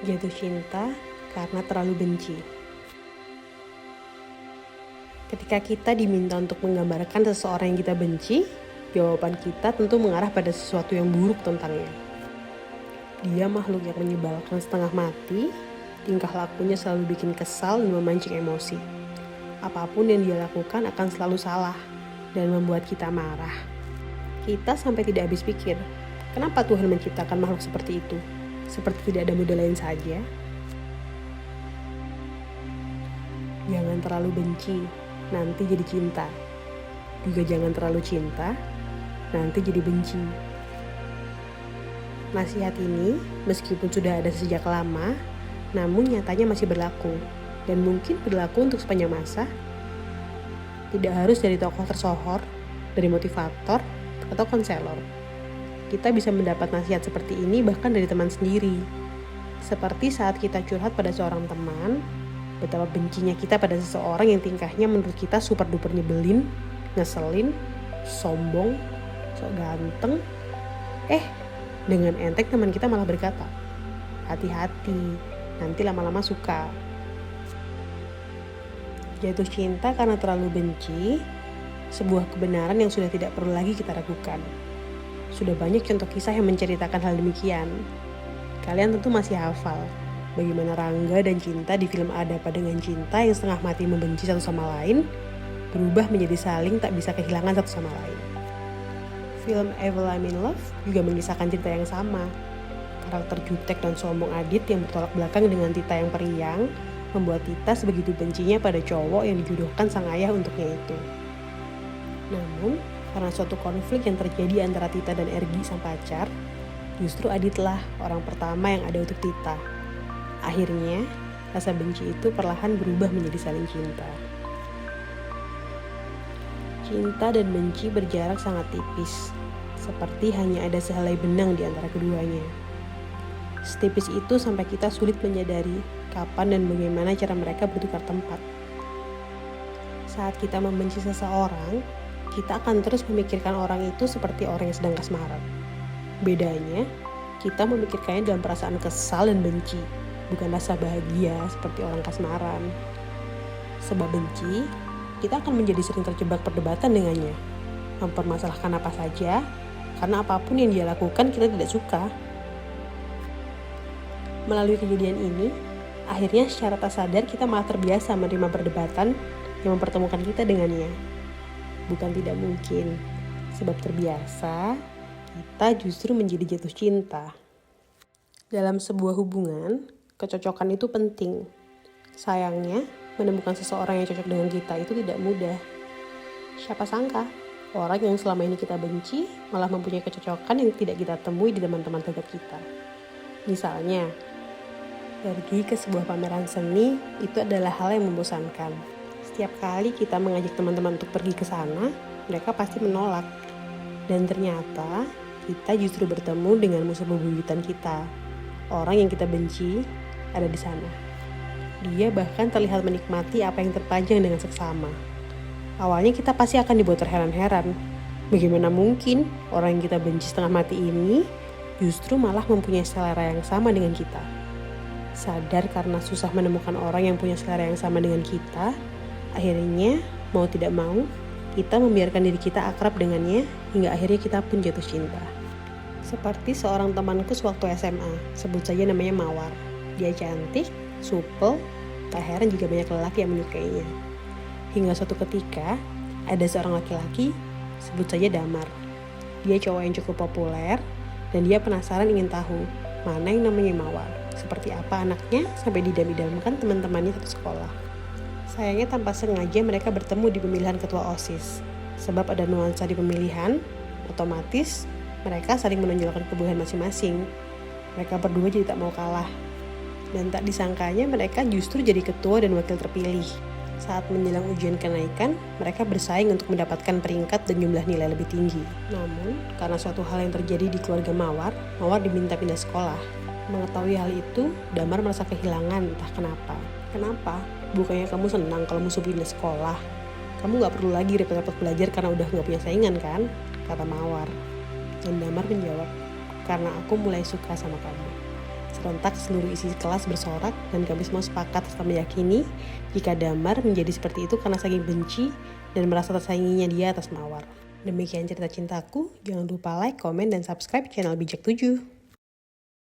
Jatuh cinta karena terlalu benci. Ketika kita diminta untuk menggambarkan seseorang yang kita benci, jawaban kita tentu mengarah pada sesuatu yang buruk tentangnya. Dia makhluk yang menyebalkan setengah mati, tingkah lakunya selalu bikin kesal dan memancing emosi. Apapun yang dia lakukan akan selalu salah dan membuat kita marah. Kita sampai tidak habis pikir, kenapa Tuhan menciptakan makhluk seperti itu? Seperti tidak ada model lain saja. Jangan terlalu benci, nanti jadi cinta. Juga jangan terlalu cinta, nanti jadi benci. Nasihat ini, meskipun sudah ada sejak lama, namun nyatanya masih berlaku. Dan mungkin berlaku untuk sepanjang masa. Tidak harus dari tokoh tersohor, dari motivator, atau konselor. Kita bisa mendapat nasihat seperti ini bahkan dari teman sendiri. Seperti saat kita curhat pada seorang teman, betapa bencinya kita pada seseorang yang tingkahnya menurut kita super duper nyebelin, ngeselin, sombong, sok ganteng. Dengan enteng teman kita malah berkata, hati-hati, nanti lama-lama suka. Jatuh cinta karena terlalu benci, sebuah kebenaran yang sudah tidak perlu lagi kita ragukan. Sudah banyak contoh kisah yang menceritakan hal demikian. Kalian tentu masih hafal bagaimana Rangga dan Cinta di film Ada Apa Dengan Cinta yang setengah mati membenci satu sama lain, berubah menjadi saling tak bisa kehilangan satu sama lain. Film Evil I'm in Love juga mengisahkan cerita yang sama. Karakter jutek dan sombong Adit yang bertolak belakang dengan Tita yang periang, membuat Tita sebegitu bencinya pada cowok yang dijodohkan sang ayah untuknya itu. Namun, karena suatu konflik yang terjadi antara Tita dan Ergi sang pacar, justru Aditlah orang pertama yang ada untuk Tita. Akhirnya, rasa benci itu perlahan berubah menjadi saling cinta. Cinta dan benci berjarak sangat tipis, seperti hanya ada sehelai benang di antara keduanya. Setipis itu sampai kita sulit menyadari kapan dan bagaimana cara mereka bertukar tempat. Saat kita membenci seseorang, kita akan terus memikirkan orang itu seperti orang yang sedang kasmaran. Bedanya, kita memikirkannya dalam perasaan kesal dan benci, bukan rasa bahagia seperti orang kasmaran. Sebab benci, kita akan menjadi sering terjebak perdebatan dengannya, mempermasalahkan apa saja, karena apapun yang dia lakukan kita tidak suka. Melalui kejadian ini, akhirnya secara tak sadar kita malah terbiasa menerima perdebatan yang mempertemukan kita dengannya. Bukan tidak mungkin, sebab terbiasa, kita justru menjadi jatuh cinta. Dalam sebuah hubungan, kecocokan itu penting. Sayangnya, menemukan seseorang yang cocok dengan kita itu tidak mudah. Siapa sangka, orang yang selama ini kita benci malah mempunyai kecocokan yang tidak kita temui di teman-teman terdekat kita. Misalnya, pergi ke sebuah pameran seni itu adalah hal yang membosankan. Setiap kali kita mengajak teman-teman untuk pergi ke sana, mereka pasti menolak. Dan ternyata kita justru bertemu dengan musuh bebuyutan kita. Orang yang kita benci ada di sana. Dia bahkan terlihat menikmati apa yang terpajang dengan seksama. Awalnya kita pasti akan dibuat terheran-heran. Bagaimana mungkin orang yang kita benci setengah mati ini justru malah mempunyai selera yang sama dengan kita. Sadar karena susah menemukan orang yang punya selera yang sama dengan kita, akhirnya mau tidak mau kita membiarkan diri kita akrab dengannya hingga akhirnya kita pun jatuh cinta. Seperti seorang temanku sewaktu SMA, sebut saja namanya Mawar. Dia cantik, supel, tak heran jika banyak lelaki yang menyukainya. Hingga suatu ketika, ada seorang laki-laki, sebut saja Damar. Dia cowok yang cukup populer, dan dia penasaran ingin tahu mana yang namanya Mawar. Seperti apa anaknya sampai didam-idamkan teman-temannya satu sekolah. Sayangnya tanpa sengaja mereka bertemu di pemilihan ketua OSIS. Sebab ada nuansa di pemilihan, otomatis mereka saling menonjolkan kebutuhan masing-masing. Mereka berdua jadi tak mau kalah. Dan tak disangkanya mereka justru jadi ketua dan wakil terpilih. Saat menjelang ujian kenaikan, mereka bersaing untuk mendapatkan peringkat dan jumlah nilai lebih tinggi. Namun, karena suatu hal yang terjadi di keluarga Mawar, Mawar diminta pindah sekolah. Mengetahui hal itu, Damar merasa kehilangan entah kenapa. Kenapa? Bukannya kamu senang kalau musuh pindah sekolah? Kamu gak perlu lagi repot-repot belajar karena udah gak punya saingan kan? Kata Mawar. Dan Damar menjawab, karena aku mulai suka sama kamu. Serentak seluruh isi kelas bersorak dan kami semua sepakat serta meyakini jika Damar menjadi seperti itu karena saking benci dan merasa tersainginya dia atas Mawar. Demikian cerita cintaku, jangan lupa like, komen, dan subscribe channel Bijak 7.